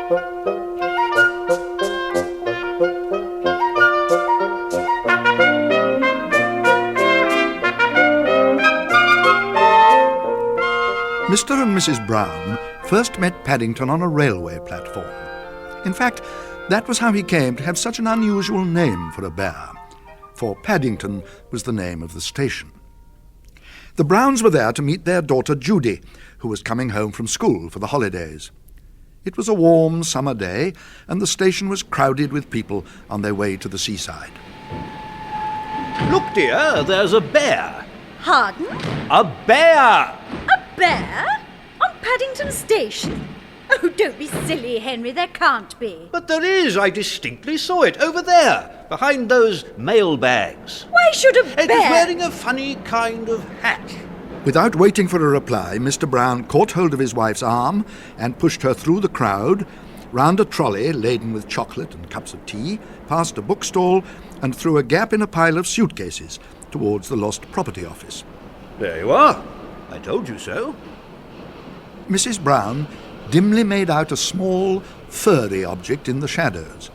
Mr. and Mrs. Brown first met Paddington on a railway platform. In fact, that was how he came to have such an unusual name for a bear, for Paddington was the name of the station. The Browns were there to meet their daughter Judy, who was coming home from school for the holidays. It was a warm summer day, and the station was crowded with people on their way to the seaside. Look, dear, there's a bear. Pardon? A bear! A bear? On Paddington Station? Oh, don't be silly, Henry, there can't be. But there is, I distinctly saw it, over there, behind those mail bags. Why should a bear... It was wearing a funny kind of hat. Without waiting for a reply, Mr. Brown caught hold of his wife's arm and pushed her through the crowd, round a trolley laden with chocolate and cups of tea, past a bookstall, and through a gap in a pile of suitcases towards the Lost Property Office. There you are. I told you so. Mrs. Brown dimly made out a small, furry object in the shadows.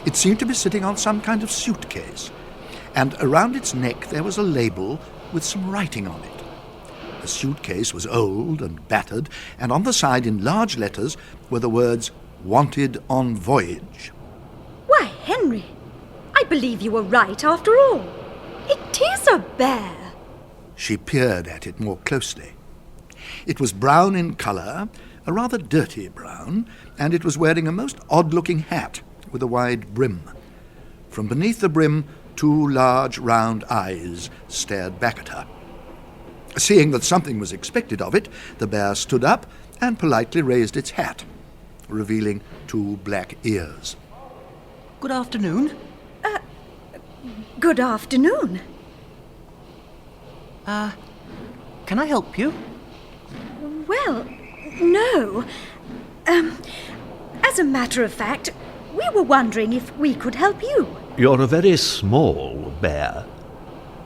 It seemed to be sitting on some kind of suitcase, and around its neck there was a label with some writing on it. The suitcase was old and battered, and on the side in large letters were the words, "Wanted on voyage." Why, Henry, I believe you were right after all. It is a bear. She peered at it more closely. It was brown in colour, a rather dirty brown, and it was wearing a most odd-looking hat with a wide brim. From beneath the brim, two large round eyes stared back at her. Seeing that something was expected of it, the bear stood up and politely raised its hat, revealing two black ears. Good afternoon. Good afternoon. Can I help you? Well, no. As a matter of fact, we were wondering if we could help you. You're a very small bear.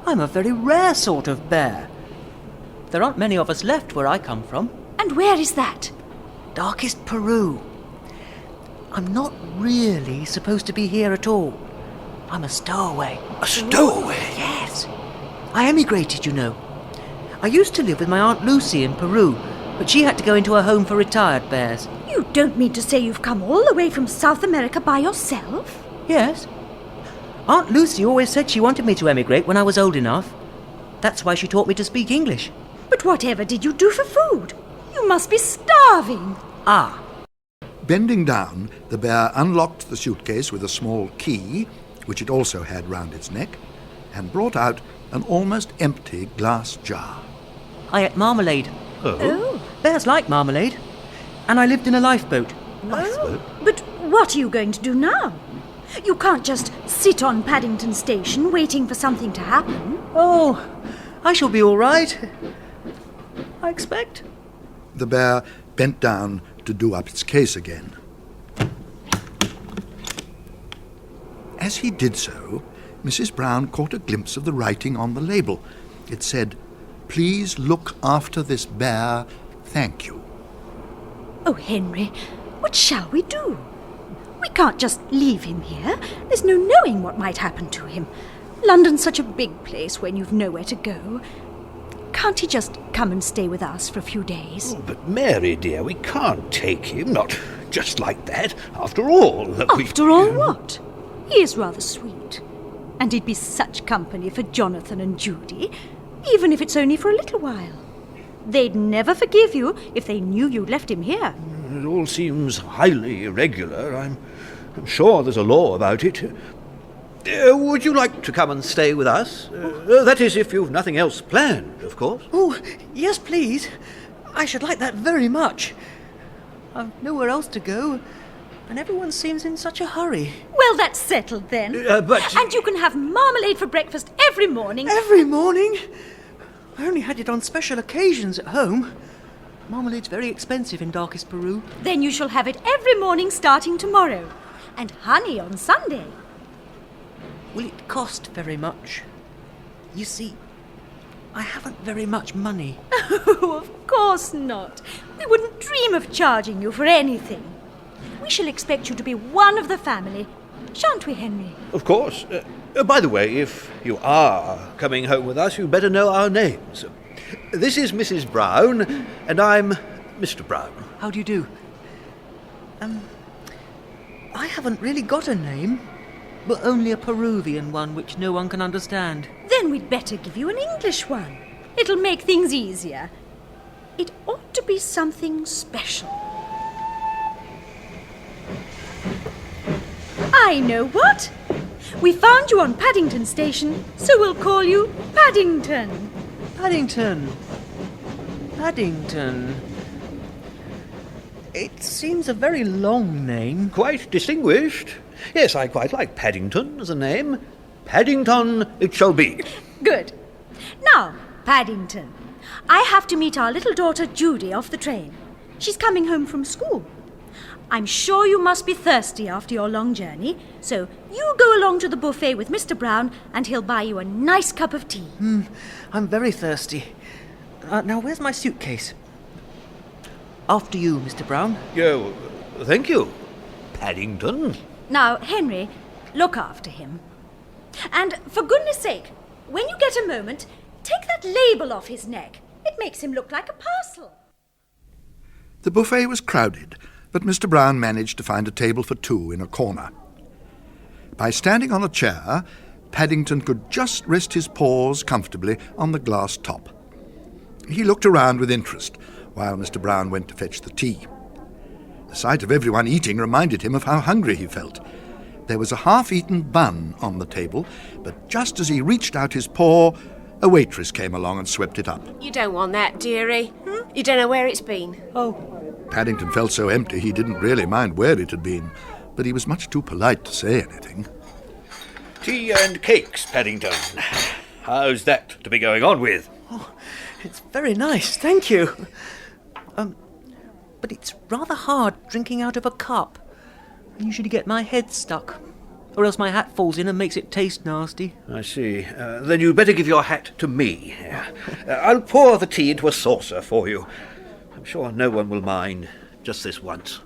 I'm a very rare sort of bear. There aren't many of us left where I come from. And where is that? Darkest Peru. I'm not really supposed to be here at all. I'm a stowaway. A stowaway? Yes. I emigrated, you know. I used to live with my Aunt Lucy in Peru, but she had to go into a home for retired bears. You don't mean to say you've come all the way from South America by yourself? Yes. Aunt Lucy always said she wanted me to emigrate when I was old enough. That's why she taught me to speak English. But whatever did you do for food? You must be starving. Ah. Bending down, the bear unlocked the suitcase with a small key, which it also had round its neck, and brought out an almost empty glass jar. I ate marmalade. Oh. Bears like marmalade. And I lived in a lifeboat. Lifeboat? But what are you going to do now? You can't just sit on Paddington Station waiting for something to happen. Oh, I shall be all right. I expect. The bear bent down to do up its case again. As he did so, Mrs. Brown caught a glimpse of the writing on the label. It said, "Please look after this bear, thank you." Oh, Henry, what shall we do? We can't just leave him here. There's no knowing what might happen to him. London's such a big place when you've nowhere to go. Can't he just come and stay with us for a few days? Oh, but Mary, dear, we can't take him, not just like that. After all... After all what? He is rather sweet. And he'd be such company for Jonathan and Judy, even if it's only for a little while. They'd never forgive you if they knew you'd left him here. It all seems highly irregular. I'm sure there's a law about it. Would you like to come and stay with us? That is, if you've nothing else planned, of course. Oh, yes, please. I should like that very much. I've nowhere else to go, and everyone seems in such a hurry. Well, that's settled then. And you can have marmalade for breakfast every morning. Every morning? I only had it on special occasions at home. Marmalade's very expensive in darkest Peru. Then you shall have it every morning starting tomorrow. And honey on Sunday. Will it cost very much? You see, I haven't very much money. Oh, of course not. We wouldn't dream of charging you for anything. We shall expect you to be one of the family. Shan't we, Henry? Of course. By the way, if you are coming home with us, you'd better know our names. This is Mrs. Brown, and I'm Mr. Brown. How do you do? I haven't really got a name, but only a Peruvian one which no one can understand. Then we'd better give you an English one. It'll make things easier. It ought to be something special. I know what. We found you on Paddington Station, so we'll call you Paddington. Paddington. Paddington. It seems a very long name. Quite distinguished. Yes, I quite like Paddington as a name. Paddington it shall be. Good. Now, Paddington, I have to meet our little daughter Judy off the train. She's coming home from school. I'm sure you must be thirsty after your long journey, so you go along to the buffet with Mr. Brown and he'll buy you a nice cup of tea. I'm very thirsty. Now, where's my suitcase? After you, Mr. Brown. Oh, thank you, Paddington. Now, Henry, look after him. And for goodness sake, when you get a moment, take that label off his neck. It makes him look like a parcel. The buffet was crowded, but Mr. Brown managed to find a table for two in a corner. By standing on a chair, Paddington could just rest his paws comfortably on the glass top. He looked around with interest while Mr. Brown went to fetch the tea. The sight of everyone eating reminded him of how hungry he felt. There was a half-eaten bun on the table, but just as he reached out his paw, a waitress came along and swept it up. You don't want that, dearie. You don't know where it's been. Oh, Paddington felt so empty he didn't really mind where it had been, but he was much too polite to say anything. Tea and cakes, Paddington. How's that to be going on with? it's very nice, thank you. But it's rather hard drinking out of a cup. I usually get my head stuck, or else my hat falls in and makes it taste nasty. I see. Then you'd better give your hat to me. I'll pour the tea into a saucer for you. I'm sure no one will mind, just this once.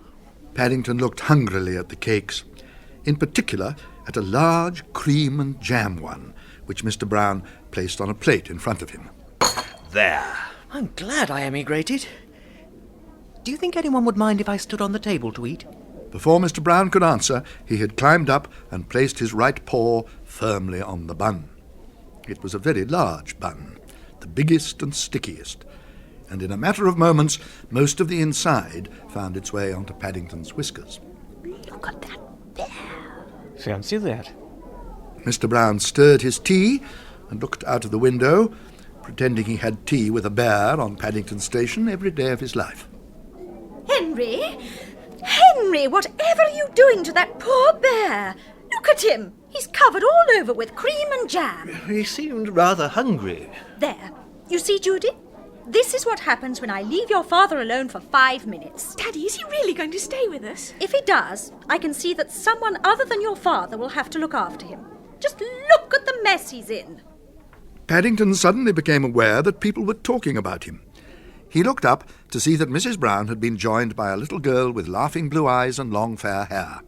Paddington looked hungrily at the cakes, in particular at a large cream and jam one, which Mr. Brown placed on a plate in front of him. There. I'm glad I emigrated. Do you think anyone would mind if I stood on the table to eat? Before Mr. Brown could answer, he had climbed up and placed his right paw firmly on the bun. It was a very large bun, the biggest and stickiest, and in a matter of moments, most of the inside found its way onto Paddington's whiskers. Look at that bear. Fancy that. Mr. Brown stirred his tea and looked out of the window, pretending he had tea with a bear on Paddington Station every day of his life. Henry? Henry, whatever are you doing to that poor bear? Look at him. He's covered all over with cream and jam. He seemed rather hungry. There. You see, Judy? This is what happens when I leave your father alone for 5 minutes. Daddy, is he really going to stay with us? If he does, I can see that someone other than your father will have to look after him. Just look at the mess he's in. Paddington suddenly became aware that people were talking about him. He looked up to see that Mrs. Brown had been joined by a little girl with laughing blue eyes and long fair hair.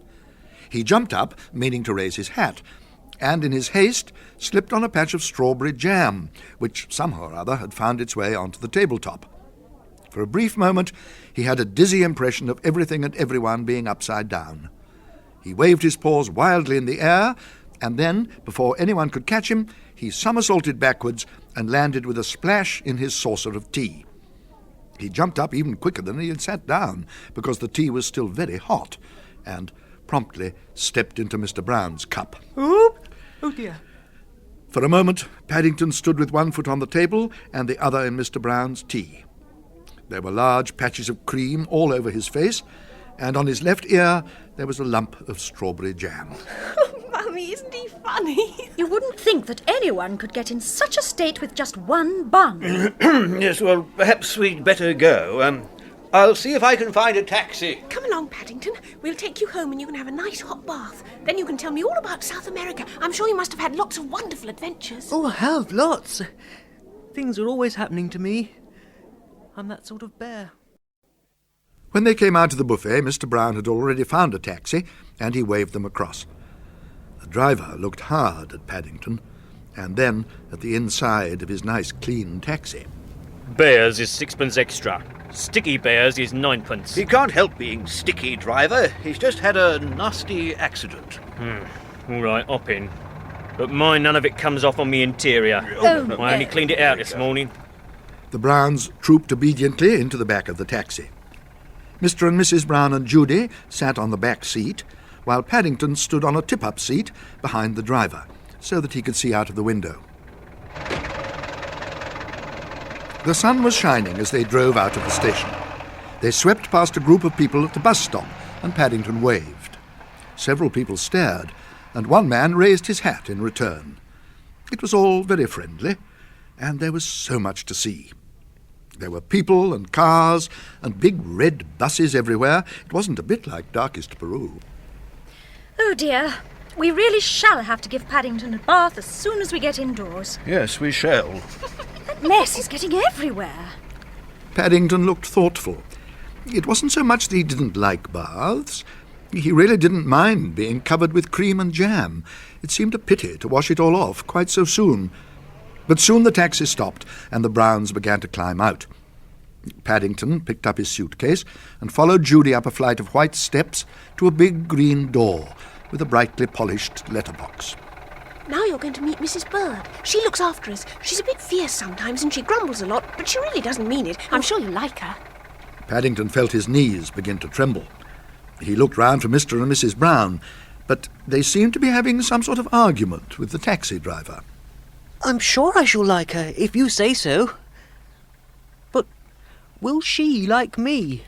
He jumped up, meaning to raise his hat, and in his haste slipped on a patch of strawberry jam, which somehow or other had found its way onto the tabletop. For a brief moment, he had a dizzy impression of everything and everyone being upside down. He waved his paws wildly in the air, and then, before anyone could catch him, he somersaulted backwards and landed with a splash in his saucer of tea. He jumped up even quicker than he had sat down, because the tea was still very hot, and promptly stepped into Mr. Brown's cup. Oh dear. For a moment, Paddington stood with one foot on the table and the other in Mr. Brown's tea. There were large patches of cream all over his face, and on his left ear there was a lump of strawberry jam. Mummy, isn't he funny? You wouldn't think that anyone could get in such a state with just one bun. Yes, well, perhaps we'd better go. I'll see if I can find a taxi. Come along, Paddington. We'll take you home and you can have a nice hot bath. Then you can tell me all about South America. I'm sure you must have had lots of wonderful adventures. Oh, I have, lots. Things are always happening to me. I'm that sort of bear. When they came out of the buffet, Mr. Brown had already found a taxi, and he waved them across. The driver looked hard at Paddington, and then at the inside of his nice, clean taxi. Bears is sixpence extra. Sticky bears is ninepence. He can't help being sticky, driver. He's just had a nasty accident. All right, hop in. But mind none of it comes off on me interior. Oh, I only cleaned it out this morning. The Browns trooped obediently into the back of the taxi. Mr. and Mrs. Brown and Judy sat on the back seat, while Paddington stood on a tip-up seat behind the driver, so that he could see out of the window. The sun was shining as they drove out of the station. They swept past a group of people at the bus stop, and Paddington waved. Several people stared, and one man raised his hat in return. It was all very friendly, and there was so much to see. There were people and cars and big red buses everywhere. It wasn't a bit like darkest Peru. Oh dear, we really shall have to give Paddington a bath as soon as we get indoors. Yes, we shall. That mess is getting everywhere. Paddington looked thoughtful. It wasn't so much that he didn't like baths. He really didn't mind being covered with cream and jam. It seemed a pity to wash it all off quite so soon. But soon the taxi stopped, and the Browns began to climb out. Paddington picked up his suitcase and followed Judy up a flight of white steps to a big green door with a brightly polished letterbox. Now you're going to meet Mrs. Bird. She looks after us. She's a bit fierce sometimes and she grumbles a lot, but she really doesn't mean it. I'm sure you like her. Paddington felt his knees begin to tremble. He looked round for Mr. and Mrs. Brown, but they seemed to be having some sort of argument with the taxi driver. I'm sure I shall like her, if you say so. But will she like me?